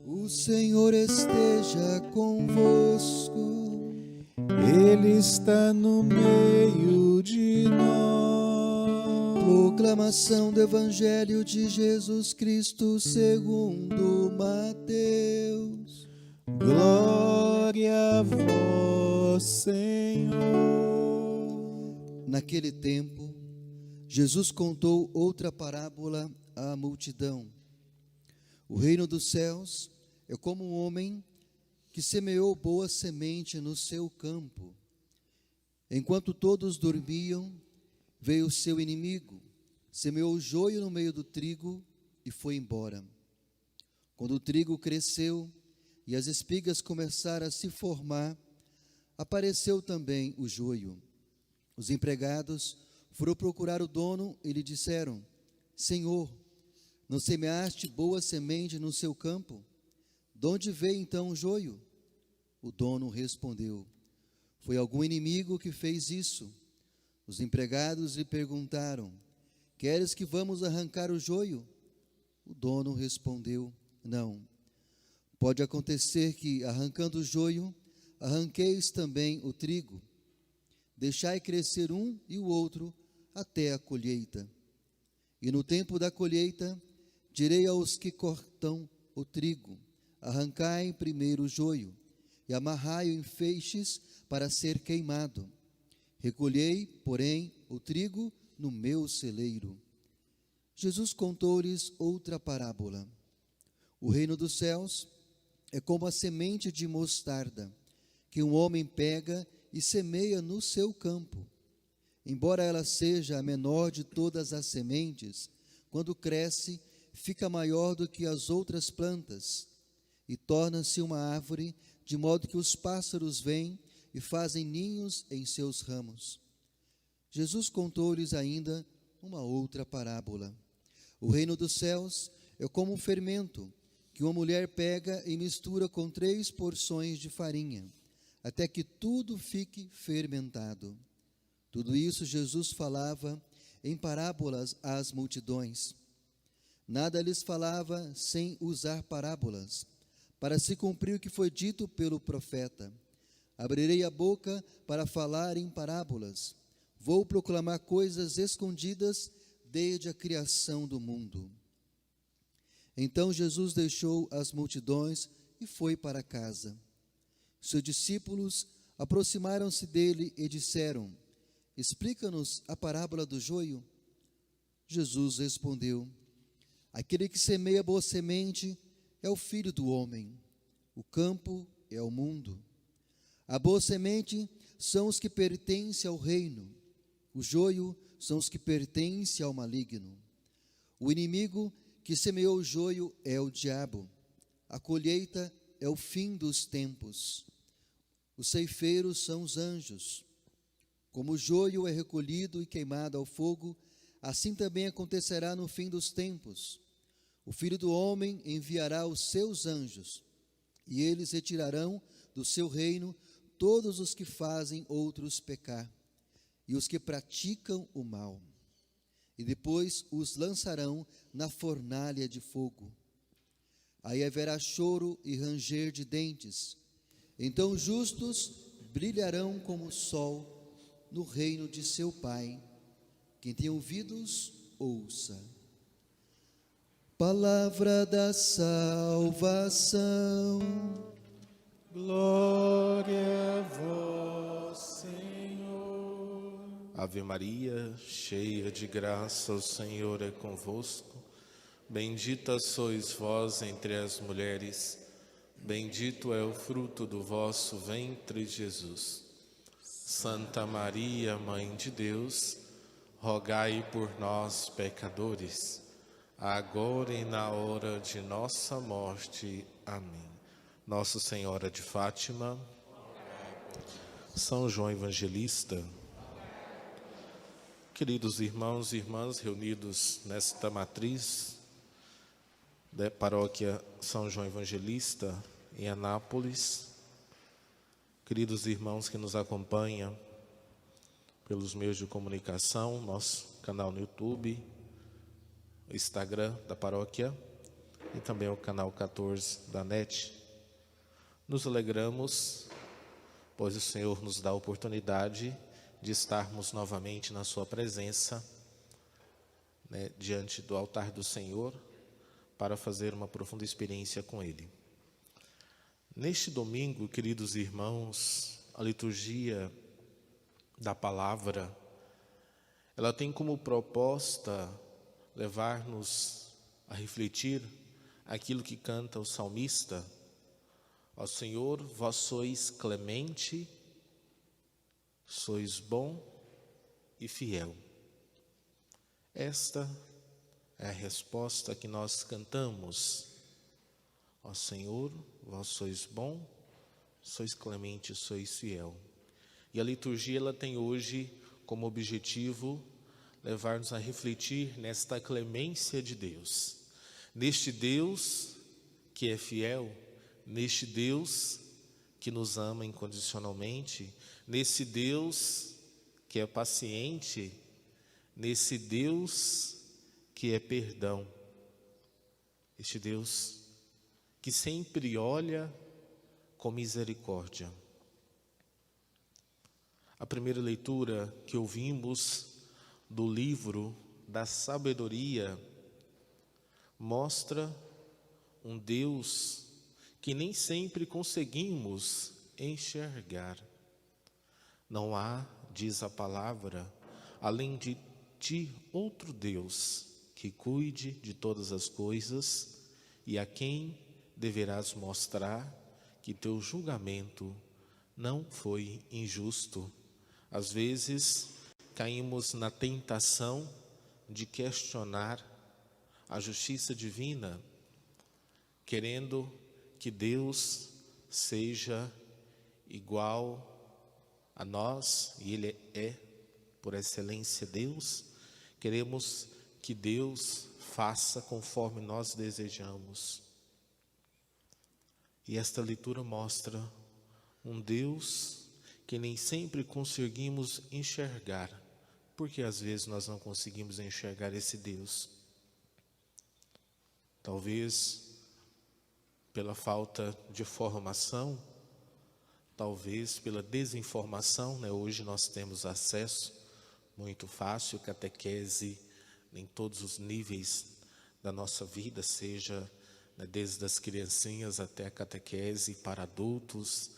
O Senhor esteja convosco, Ele está no meio de nós. proclamação do Evangelho de Jesus Cristo segundo Mateus. Glória a vós, Senhor. Naquele tempo, Jesus contou outra parábola à multidão. O reino dos céus é como um homem que semeou boa semente no seu campo. Enquanto todos dormiam, veio o seu inimigo, semeou o joio no meio do trigo e foi embora. Quando o trigo cresceu e as espigas começaram a se formar, apareceu também o joio. Os empregados foram procurar o dono e lhe disseram: Senhor, não semeaste boa semente no seu campo? De onde veio então o joio? O dono respondeu: Foi algum inimigo que fez isso. Os empregados lhe perguntaram: Queres que vamos arrancar o joio? O dono respondeu: Não. Pode acontecer que, arrancando o joio, arranqueis também o trigo. Deixai crescer um e o outro até a colheita. E no tempo da colheita, direi aos que cortam o trigo: arrancai primeiro o joio, e amarrai-o em feixes para ser queimado. Recolhei, porém, o trigo no meu celeiro. Jesus contou-lhes outra parábola. O reino dos céus é como a semente de mostarda, que um homem pega e semeia no seu campo. Embora ela seja a menor de todas as sementes, quando cresce, fica maior do que as outras plantas e torna-se uma árvore, de modo que os pássaros vêm e fazem ninhos em seus ramos. Jesus contou-lhes ainda uma outra parábola. O reino dos céus é como um fermento que uma mulher pega e mistura com 3 porções de farinha, até que tudo fique fermentado. Tudo isso Jesus falava em parábolas às multidões. Nada lhes falava sem usar parábolas, para se cumprir o que foi dito pelo profeta: abrirei a boca para falar em parábolas, vou proclamar coisas escondidas desde a criação do mundo. Então Jesus deixou as multidões e foi para casa. Seus discípulos aproximaram-se dele e disseram: Explica-nos a parábola do joio. Jesus respondeu: Aquele que semeia boa semente é o Filho do homem. O campo é o mundo. A boa semente são os que pertencem ao reino. O joio são os que pertencem ao maligno. O inimigo que semeou o joio é o diabo. A colheita é o fim dos tempos. Os ceifeiros são os anjos. Como o joio é recolhido e queimado ao fogo, assim também acontecerá no fim dos tempos. O Filho do homem enviará os seus anjos, e eles retirarão do seu reino todos os que fazem outros pecar, e os que praticam o mal, e depois os lançarão na fornalha de fogo. Aí haverá choro e ranger de dentes. Então os justos brilharão como o sol no reino de seu Pai. Quem tem ouvidos, ouça. Palavra da salvação. Glória a vós, Senhor. Ave Maria, cheia de graça, o Senhor é convosco. Bendita sois vós entre as mulheres, bendito é o fruto do vosso ventre, Jesus. Santa Maria, Mãe de Deus, rogai por nós, pecadores, agora e na hora de nossa morte. Amém. Nossa Senhora de Fátima, São João Evangelista, queridos irmãos e irmãs reunidos nesta matriz da paróquia São João Evangelista em Anápolis, queridos irmãos que nos acompanham pelos meios de comunicação, nosso canal no YouTube, o Instagram da paróquia, e também ao canal 14 da NET. Nos alegramos, pois o Senhor nos dá a oportunidade de estarmos novamente na sua presença, diante do altar do Senhor, para fazer uma profunda experiência com Ele. Neste domingo, queridos irmãos, a liturgia da palavra, ela tem como proposta levar-nos a refletir aquilo que canta o salmista: ó Senhor, vós sois clemente, sois bom e fiel. Esta é a resposta que nós cantamos. Ó Senhor, vós sois bom, sois clemente, sois fiel. E a liturgia ela tem hoje como objetivo levar-nos a refletir nesta clemência de Deus. Neste Deus que é fiel, neste Deus que nos ama incondicionalmente, nesse Deus que é paciente, nesse Deus que é perdão, este Deus que sempre olha com misericórdia. A primeira leitura que ouvimos do livro da sabedoria mostra um Deus que nem sempre conseguimos enxergar. Não há, diz a palavra, além de ti outro Deus que cuide de todas as coisas e a quem deverás mostrar que teu julgamento não foi injusto. Às vezes caímos na tentação de questionar a justiça divina, querendo que Deus seja igual a nós, e Ele é, por excelência, Deus. Queremos que Deus faça conforme nós desejamos. E esta leitura mostra um Deus que nem sempre conseguimos enxergar. Porque às vezes nós não conseguimos enxergar esse Deus? Talvez pela falta de formação, talvez pela desinformação, Hoje nós temos acesso muito fácil, catequese em todos os níveis da nossa vida, seja desde as criancinhas até a catequese para adultos,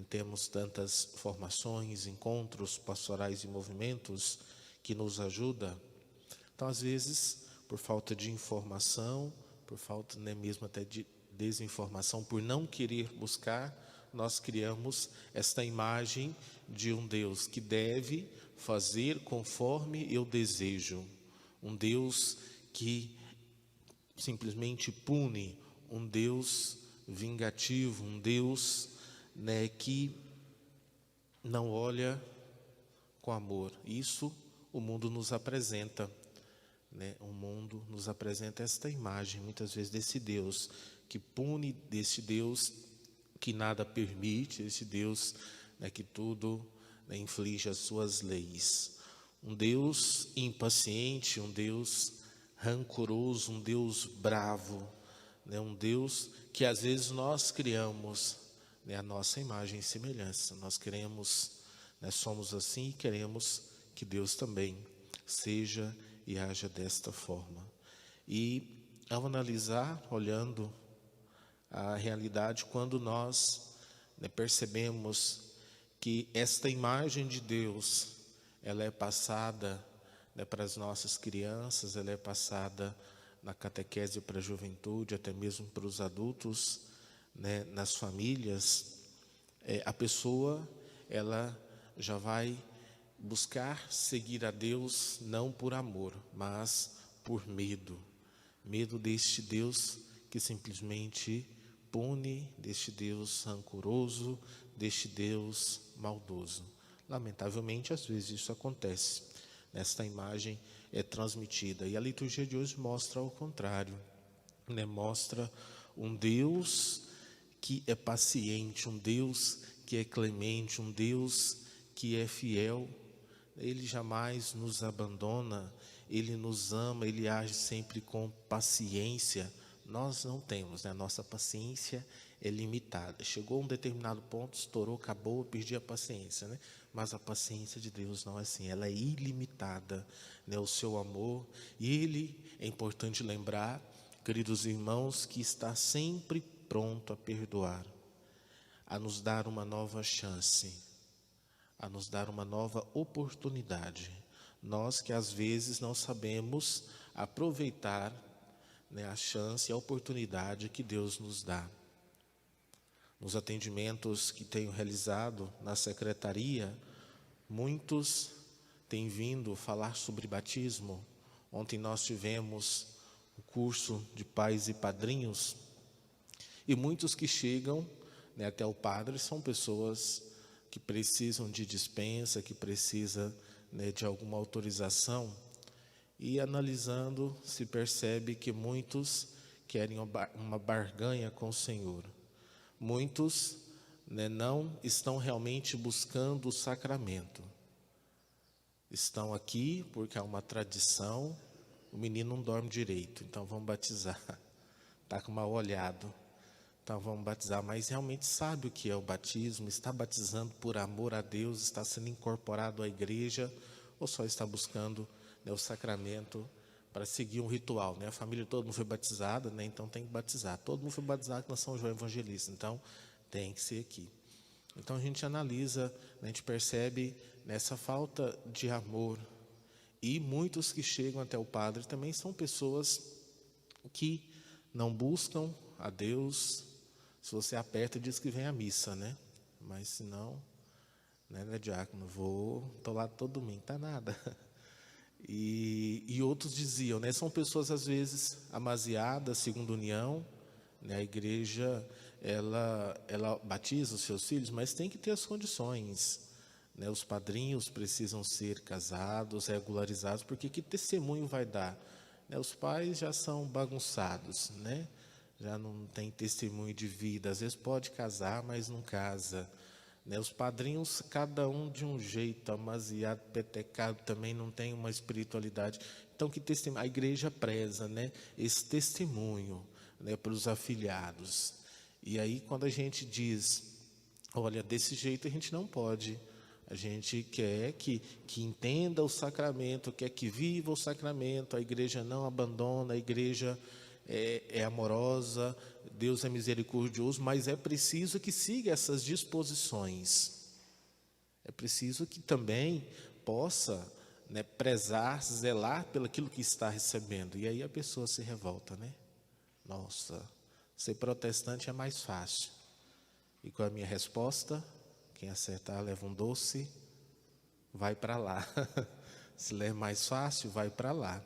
Temos tantas formações, encontros pastorais e movimentos que nos ajudam. Então, às vezes, por falta de informação, por falta mesmo até de desinformação, por não querer buscar, nós criamos esta imagem de um Deus que deve fazer conforme eu desejo. Um Deus que simplesmente pune, um Deus vingativo, um Deus que não olha com amor. Isso o mundo nos apresenta, O mundo nos apresenta esta imagem, muitas vezes, desse Deus que pune, desse Deus que nada permite, esse Deus que tudo inflige as suas leis. Um Deus impaciente, um Deus rancoroso, um Deus bravo, um Deus que às vezes nós criamos a nossa imagem e semelhança. Nós queremos, somos assim e queremos que Deus também seja e haja desta forma. E ao analisar, olhando a realidade, quando nós percebemos que esta imagem de Deus, ela é passada para as nossas crianças, ela é passada na catequese para a juventude, até mesmo para os adultos, nas famílias, a pessoa, ela já vai buscar seguir a Deus não por amor, mas por medo. Medo deste Deus que simplesmente pune, deste Deus rancoroso, deste Deus maldoso. Lamentavelmente, às vezes isso acontece. Esta imagem é transmitida. E a liturgia de hoje mostra ao contrário. Mostra um Deus que é paciente, um Deus que é clemente, um Deus que é fiel. Ele jamais nos abandona, Ele nos ama, Ele age sempre com paciência nós não temos, né? A nossa paciência é limitada. Chegou a um determinado ponto, estourou, acabou, eu perdi a paciência, né? Mas a paciência de Deus não é assim, ela é ilimitada, né? O seu amor, e Ele, é importante lembrar, queridos irmãos, que está sempre pronto a perdoar, a nos dar uma nova chance, a nos dar uma nova oportunidade. Nós que às vezes não sabemos aproveitar, né, a chance e a oportunidade que Deus nos dá. Nos atendimentos que tenho realizado na secretaria, muitos têm vindo falar sobre batismo. Ontem nós tivemos o curso de pais e padrinhos, e muitos que chegam, né, até o padre são pessoas que precisam de dispensa, que precisam, né, de alguma autorização, e analisando se percebe que muitos querem uma barganha com o Senhor. Muitos, né, não estão realmente buscando o sacramento. Estão aqui porque há uma tradição, o menino não dorme direito, então vamos batizar. Está com mal olhado, então vamos batizar. Mas realmente sabe o que é o batismo? Está batizando por amor a Deus? Está sendo incorporado à igreja? Ou só está buscando, né, o sacramento para seguir um ritual, né? A família, todo mundo foi batizada, né? Então tem que batizar. Todo mundo foi batizado na São João Evangelista, então tem que ser aqui. Então a gente analisa, né, a gente percebe nessa falta de amor. E muitos que chegam até o padre também são pessoas que não buscam a Deus. Se você aperta, diz que vem à missa, né? Mas se não, né, diácono, estou lá todo domingo, tá nada. E outros diziam, né, são pessoas às vezes amaziadas, segundo união, né, a igreja ela batiza os seus filhos, mas tem que ter as condições, né, os padrinhos precisam ser casados, regularizados, porque que testemunho vai dar? Né, os pais já são bagunçados, né, já não tem testemunho de vida, às vezes pode casar, mas não casa. Né, os padrinhos, cada um de um jeito, amaziado, petecado, também não tem uma espiritualidade. Então, que testemunho? A igreja preza, né, esse testemunho, né, para os afilhados. E aí, quando a gente diz, olha, desse jeito a gente não pode. A gente quer que entenda o sacramento, quer que viva o sacramento. A igreja não abandona, a igreja é amorosa, Deus é misericordioso, mas é preciso que siga essas disposições. É preciso que também possa, né, prezar, zelar pelo aquilo que está recebendo. E aí a pessoa se revolta, né? Nossa, ser protestante é mais fácil. E qual é a minha resposta? Quem acertar leva um doce, vai para lá. Se ler mais fácil, vai para lá.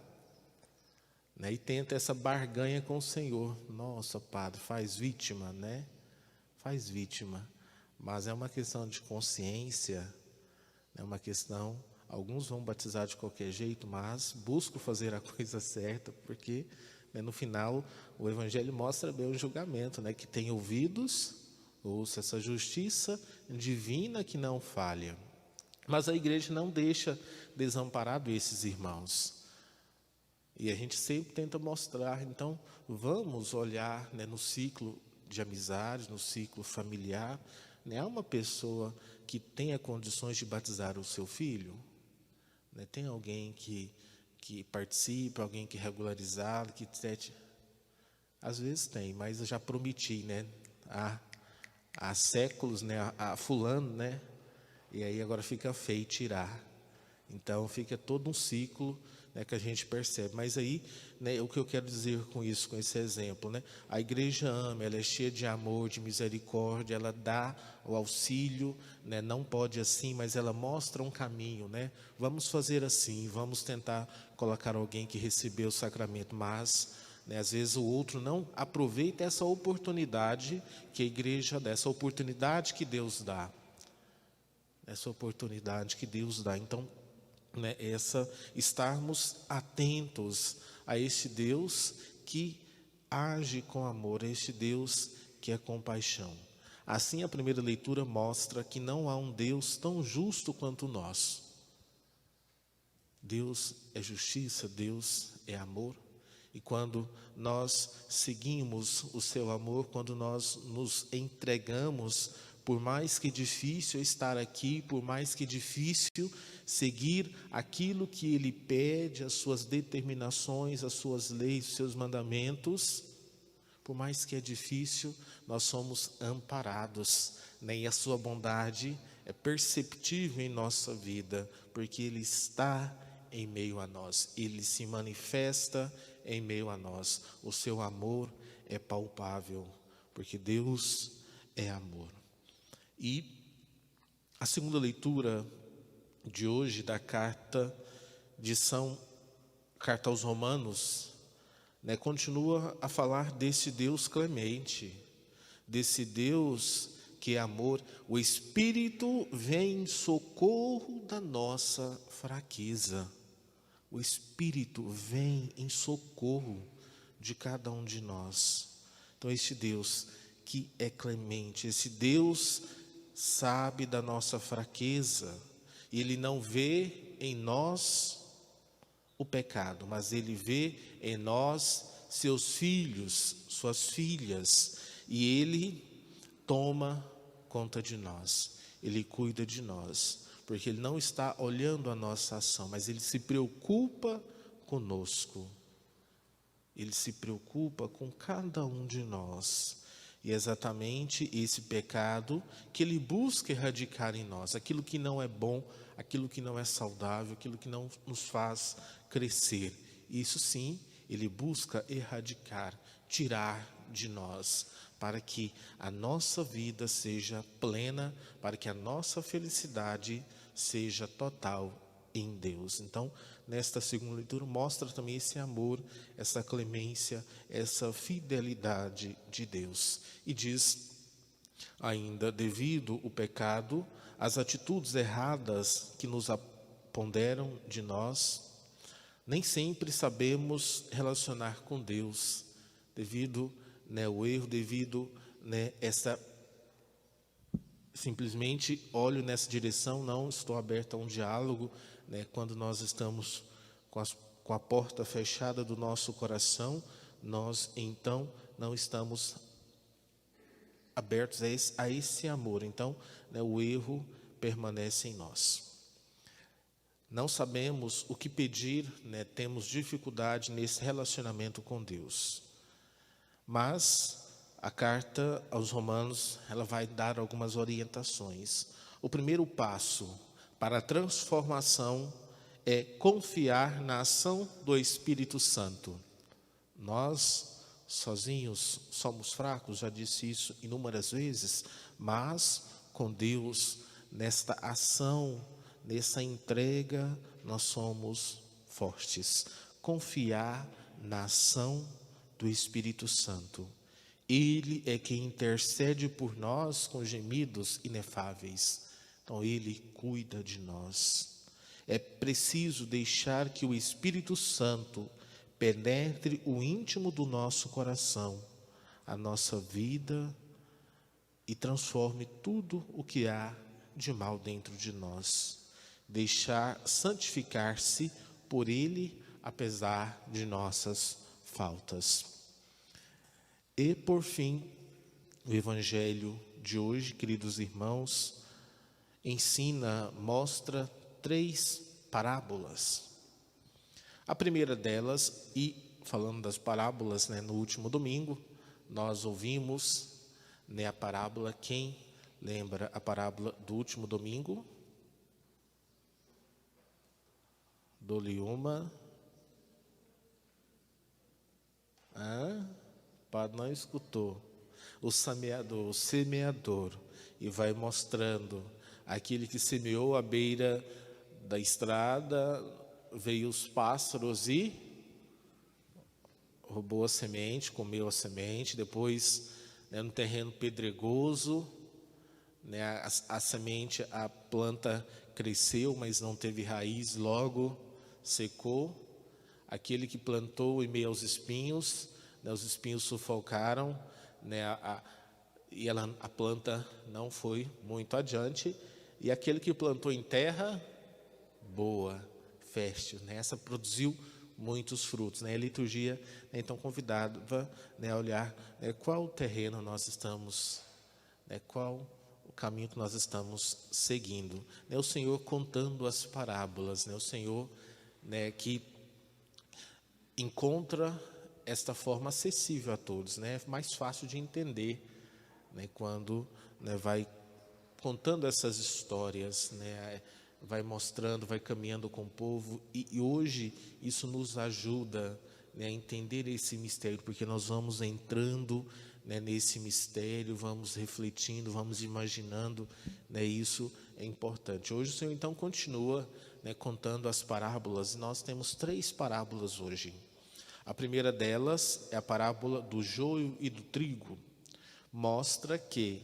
Né, e tenta essa barganha com o Senhor. Nossa, padre, faz vítima, né? Faz vítima. Mas é uma questão de consciência, é uma questão, alguns vão batizar de qualquer jeito, mas buscam fazer a coisa certa, porque, né, no final o Evangelho mostra bem o julgamento, né? Que tem ouvidos, ouça essa justiça divina que não falha. Mas a igreja não deixa desamparado esses irmãos. E a gente sempre tenta mostrar, então, vamos olhar, né, no ciclo de amizades, no ciclo familiar, né, há uma pessoa que tenha condições de batizar o seu filho, né, tem alguém que participa, alguém que regularizar, que tete. Às vezes tem, mas eu já prometi, né, há séculos, né, a fulano, né, e aí agora fica feio tirar. Então fica todo um ciclo, né, que a gente percebe. Mas aí, né, o que eu quero dizer com isso, com esse exemplo, né, a igreja ama, ela é cheia de amor, de misericórdia, ela dá o auxílio, né, não pode assim, mas ela mostra um caminho, né, vamos fazer assim, vamos tentar colocar alguém que recebeu o sacramento, mas, né, às vezes o outro não aproveita essa oportunidade que a igreja dá, essa oportunidade que Deus dá, essa oportunidade que Deus dá. Então, né, estarmos atentos a este Deus que age com amor, a este Deus que é compaixão. Assim, a primeira leitura mostra que não há um Deus tão justo quanto o nosso. Deus é justiça, Deus é amor. E quando nós seguimos o seu amor, quando nós nos entregamos, por mais que difícil estar aqui, por mais que difícil seguir aquilo que Ele pede, as suas determinações, as suas leis, os seus mandamentos, por mais que é difícil, nós somos amparados, né? E a sua bondade é perceptível em nossa vida, porque Ele está em meio a nós, Ele se manifesta em meio a nós. O seu amor é palpável, porque Deus é amor. E a segunda leitura de hoje da carta aos Romanos, né, continua a falar desse Deus clemente, desse Deus que é amor. O Espírito vem em socorro da nossa fraqueza. O Espírito vem em socorro de cada um de nós. Então, este Deus que é clemente, esse Deus sabe da nossa fraqueza, e Ele não vê em nós o pecado, mas Ele vê em nós seus filhos, suas filhas, e Ele toma conta de nós, Ele cuida de nós, porque Ele não está olhando a nossa ação, mas Ele se preocupa conosco, Ele se preocupa com cada um de nós. E é exatamente esse pecado que Ele busca erradicar em nós, aquilo que não é bom, aquilo que não é saudável, aquilo que não nos faz crescer. Isso sim, Ele busca erradicar, tirar de nós, para que a nossa vida seja plena, para que a nossa felicidade seja total em Deus. Então, nesta segunda leitura, mostra também esse amor, essa clemência, essa fidelidade de Deus. E diz ainda, devido ao pecado, as atitudes erradas que nos aponderam de nós, nem sempre sabemos relacionar com Deus, devido, né, o erro, devido, né, simplesmente olho nessa direção, não estou aberto a um diálogo, né, quando nós estamos com a porta fechada do nosso coração, nós então não estamos abertos a esse amor. Então, né, o erro permanece em nós. Não sabemos o que pedir, né, temos dificuldade nesse relacionamento com Deus. Mas a carta aos Romanos, ela vai dar algumas orientações. O primeiro passo para a transformação é confiar na ação do Espírito Santo. Nós, sozinhos, somos fracos, já disse isso inúmeras vezes, mas com Deus, nesta ação, nessa entrega, nós somos fortes. Confiar na ação do Espírito Santo. Ele é quem intercede por nós com gemidos inefáveis. Então, Ele cuida de nós. É preciso deixar que o Espírito Santo penetre o íntimo do nosso coração, a nossa vida, e transforme tudo o que há de mal dentro de nós. Deixar santificar-se por Ele, apesar de nossas faltas. E, por fim, o Evangelho de hoje, queridos irmãos, mostra 3 parábolas. A primeira delas, e falando das parábolas, né, no último domingo, nós ouvimos, né, a parábola. Quem lembra a parábola do último domingo? Dou-lhe uma. Padre não escutou. O semeador, e vai mostrando aquele que semeou à beira da estrada, veio os pássaros e roubou a semente, comeu a semente. Depois, né, no terreno pedregoso, né, a semente, a planta cresceu, mas não teve raiz, logo secou. Aquele que plantou em meio aos espinhos, né, os espinhos sufocaram, né, a planta não foi muito adiante. E aquele que plantou em terra boa, fértil, né, essa produziu muitos frutos, né? A liturgia, né, então convidava, né, a olhar, né, qual o terreno nós estamos, né, qual o caminho que nós estamos seguindo, né? O Senhor contando as parábolas, né? O Senhor, né, que encontra esta forma acessível a todos, né? É mais fácil de entender, né, quando, né, vai contando essas histórias, né, vai mostrando, vai caminhando com o povo, e hoje isso nos ajuda, né, a entender esse mistério, porque nós vamos entrando, né, nesse mistério, vamos refletindo, vamos imaginando, né, isso é importante. Hoje o Senhor então continua, né, contando as parábolas, e nós temos 3 parábolas hoje. A primeira delas é a parábola do joio e do trigo. Mostra que,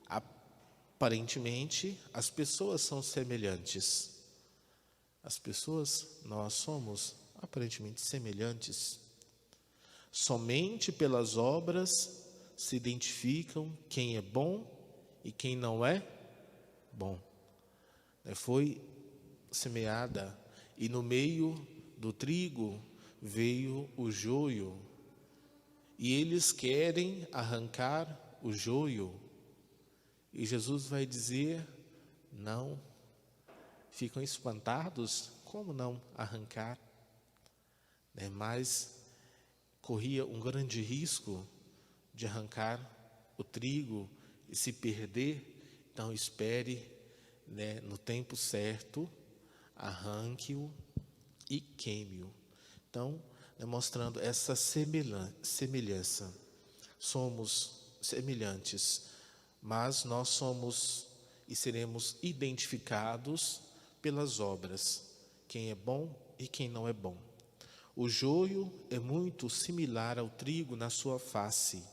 aparentemente, as pessoas são semelhantes. As pessoas, nós somos aparentemente semelhantes. Somente pelas obras se identificam quem é bom e quem não é bom. Foi semeada, e no meio do trigo veio o joio, e eles querem arrancar o joio, e Jesus vai dizer: não. Ficam espantados, como não arrancar? Mas corria um grande risco de arrancar o trigo e se perder. Então espere, né, no tempo certo, arranque-o e queime-o. Então, mostrando essa semelhança. Somos semelhantes, mas nós somos e seremos identificados pelas obras, quem é bom e quem não é bom. O joio é muito similar ao trigo na sua face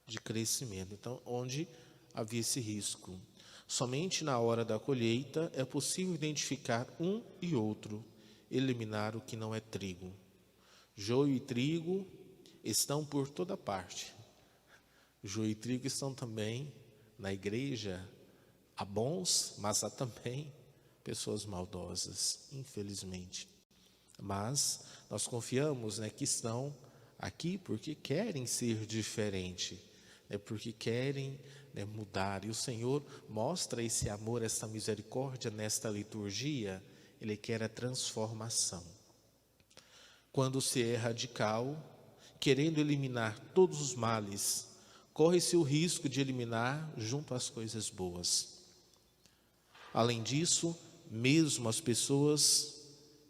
de crescimento. Então, onde havia esse risco? Somente na hora da colheita é possível identificar um e outro, eliminar o que não é trigo. Joio e trigo estão por toda parte. Joio e trigo estão também na igreja. Há bons, mas há também pessoas maldosas, infelizmente. Mas nós confiamos, né, que estão aqui porque querem ser diferente, né, porque querem, né, mudar. E o Senhor mostra esse amor, essa misericórdia nesta liturgia. Ele quer a transformação. Quando se é radical, querendo eliminar todos os males, corre-se o risco de eliminar junto às coisas boas. Além disso, mesmo as pessoas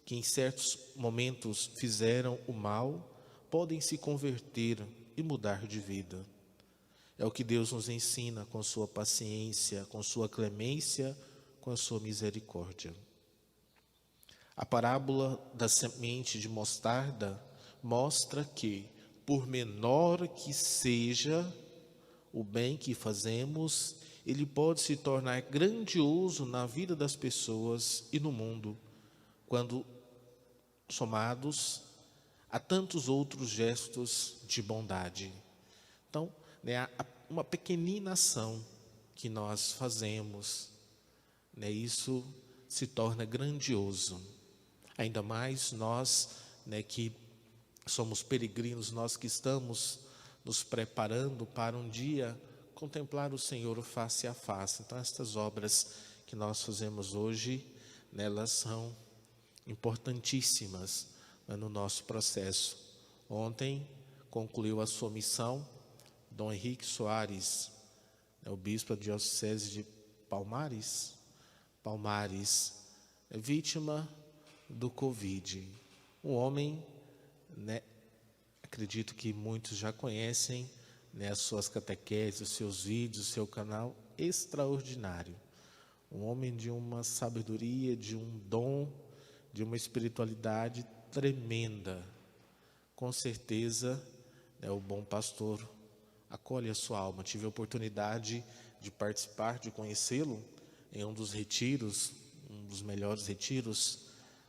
que em certos momentos fizeram o mal, podem se converter e mudar de vida. É o que Deus nos ensina com sua paciência, com sua clemência, com a sua misericórdia. A parábola da semente de mostarda mostra que, por menor que seja o bem que fazemos, ele pode se tornar grandioso na vida das pessoas e no mundo, quando somados a tantos outros gestos de bondade. Então, né, uma pequenina ação que nós fazemos, né, isso se torna grandioso. Ainda mais nós, né, que somos peregrinos, nós que estamos nos preparando para um dia contemplar o Senhor face a face. Então, estas obras que nós fazemos hoje, né, elas são importantíssimas, né, no nosso processo. Ontem concluiu a sua missão Dom Henrique Soares, né, o bispo da diocese de Palmares, vítima do Covid. Um homem, né, acredito que muitos já conhecem, né, as suas catequeses, os seus vídeos, o seu canal, extraordinário. Um homem de uma sabedoria, de um dom, de uma espiritualidade tremenda. Com certeza, né, o bom pastor acolhe a sua alma. Tive a oportunidade de participar, de conhecê-lo em um dos retiros, um dos melhores retiros,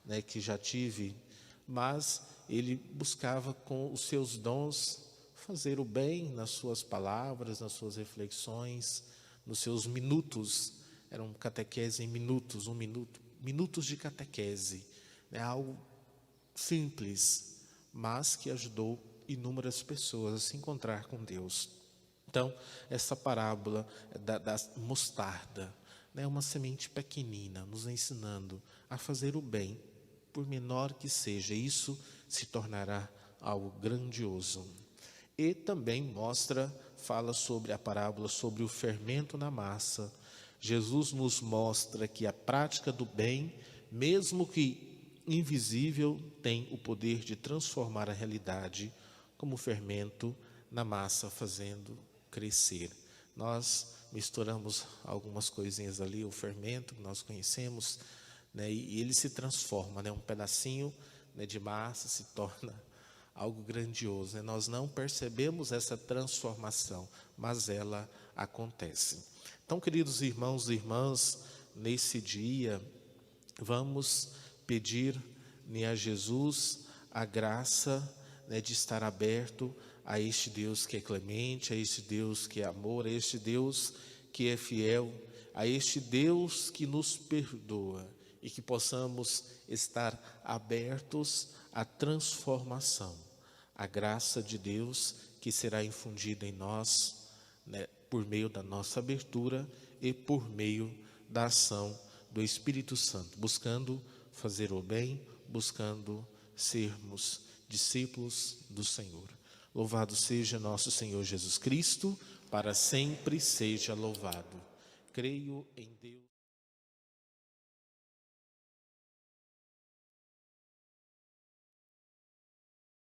né, que já tive, mas ele buscava com os seus dons fazer o bem nas suas palavras, nas suas reflexões, nos seus minutos. Era um catequese em minutos, minutos de catequese, né, algo simples, mas que ajudou inúmeras pessoas a se encontrar com Deus. Então, essa parábola da mostarda, né, uma semente pequenina, nos ensinando a fazer o bem, por menor que seja, isso se tornará algo grandioso. E também fala sobre a parábola sobre o fermento na massa. Jesus nos mostra que a prática do bem, mesmo que invisível, tem o poder de transformar a realidade, como o fermento na massa, fazendo crescer. Nós misturamos algumas coisinhas ali, o fermento que nós conhecemos, né, e ele se transforma, né, um pedacinho, né, de massa se torna algo grandioso, né? Nós não percebemos essa transformação, mas ela acontece. Então, queridos irmãos e irmãs, nesse dia, vamos pedir, né, a Jesus a graça, né, de estar aberto a este Deus que é clemente, a este Deus que é amor, a este Deus que é fiel, a este Deus que nos perdoa, e que possamos estar abertos à transformação, a graça de Deus que será infundida em nós, né, por meio da nossa abertura e por meio da ação do Espírito Santo, buscando fazer o bem, buscando sermos discípulos do Senhor. Louvado seja nosso Senhor Jesus Cristo, para sempre seja louvado. Creio em Deus.